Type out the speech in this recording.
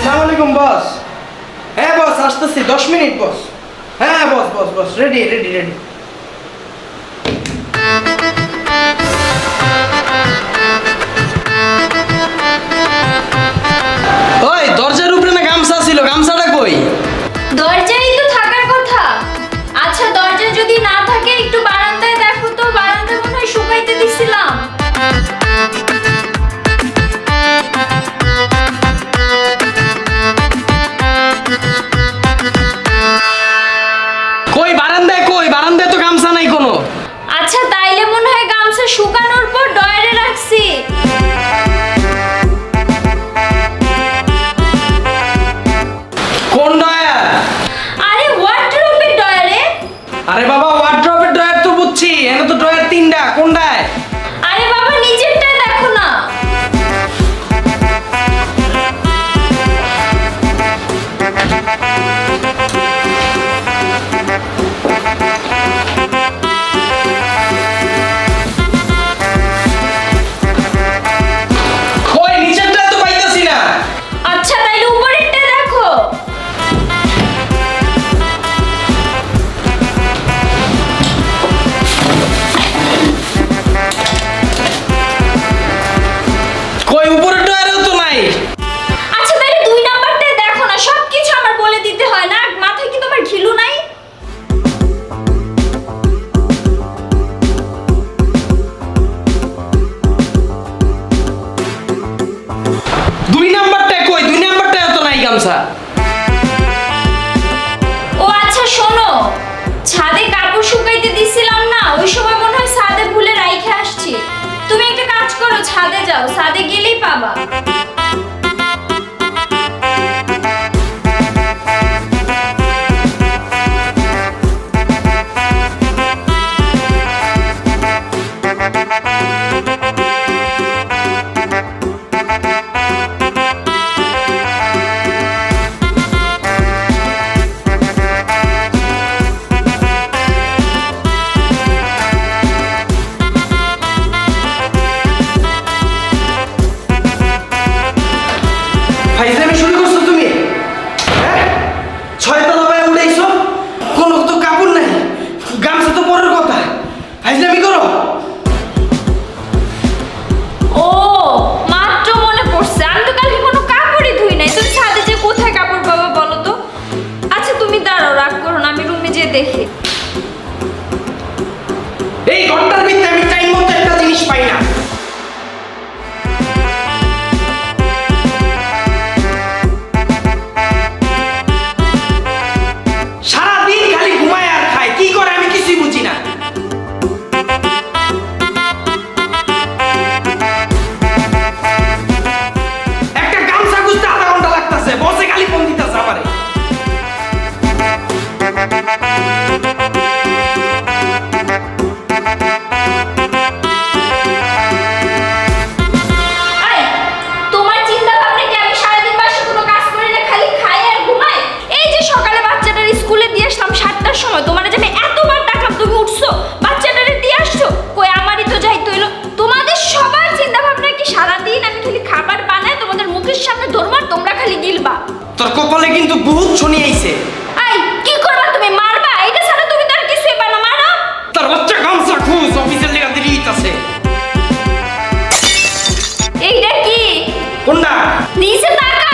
আসসালামু আলাইকুম বস। হ্যাঁ বস, আসতেছি 10 মিনিট বস। হ্যাঁ বস বস বস, রেডি রেডি রেডি। ওই দরজার উপরে না গামছা ছিল, গামছাটা কই? দরজায় তো থাকার কথা। আচ্ছা দরজা যদি না থাকে একটু বারান্দায় দেখো তো, বারান্দায় মনে হয় শুকাইতে দিছিলাম। কই বারান্দায়, কই বারান্দায় তো গামছা নাই কোনো। আচ্ছা তাইলে মনে হয় গামছা শুকানোর পর ডয়ারে রাখছি। কোন ডয়ার? আরে ওয়ার্ডরোবের ডয়ারে। আরে বাবা, ওয়ার্ড্রপের ডয়ার তো বুঝছি, এনে তো ডয়ার 3টা, কোনটায়? আরে বাবা নিচেরটাই দেখো না। কই নিচেরটা তো পাইতাছি না। আচ্ছা তাইলে উপরেরটা দেখো। কই উপরের ডয়ারেও তো নাই। আচ্ছা তাইলে 2 নাম্বারটা দেখো না, সবকিছু আমার বলে দিতে হয় না, মাথায় কি তোমার ঘিলু নাই? দুই নাম্বারটা কই? 2 নাম্বারটাও তো নাই গামছা। ও আচ্ছা শোনো, ছাদে কাপড় শুকাইতে দিছিলাম না, ওই সময় মনে হয় ছাদে ভুলে রাইখে আসছি। তুমি একটা কাজ করো, ছাদে যাও, ছাদে গেলেই পাবা। ফাইজলামি শুরু করছো তুমি? হ্যাঁ, 6 তলা বায়ে উড়াইছো, কোনো তো কাপড় নাই, গামছা তো পরের কথা। ফাইজলামি করো। ও মাত্র মনে পড়ছে, আমি তো কালকে কোনো কাপড়ই ধুই নাই। তুমি ছাদে যে কোথায় কাপড় পাবা বলো তো? আচ্ছা তুমি দাঁড়াও, রাগ করো না, আমি রুমে যেয়ে দেখি। এই ঘন্টার ভিতরে আমি টাইম মতো একটা জিনিস পাই না। সারাদিন খালি ঘুমায় আর খায়, কি করে আমি কিছুই বুঝি না। একটা গামছা খুঁজতে আধা ঘন্টা লাগতেছে, বসে খালি ফোন দিতেছে আমারে। আরে তোমার চিন্তা ভাবনা কি আমি সারাদিন বাসে কোনো কাজ করি না, খালি খাই আর ঘুমাই? এই যে সকালে বাচ্চাটার স্কুলে দিয়ে আসলাম 7টার সময়, তোমার যে আমি এতবার ডাকলাম তুমি উঠছো, বাচ্চাটারে দিয়ে আসছো, কই আমারই তো যাইতে হইলো। তোমাদের সবার চিন্তা ভাবনা কি সারাদিন আমি খালি খাবার বানাই তোমাদের মুখের সামনে ধরবো আর তোমরা খালি গিলবা? তোর কপালে কিন্তু বহুত শনি আইছে। আই কি করবা তুমি? মারবা? এটা ছাড়া তুমি তো আর কিছুই পারো না, মারো। তোর বাচ্চা গামছা খুঁজ, অফিসের লেগা দেরি হইতাছে। এইটা কি? কোনটা? নিচে তাকা।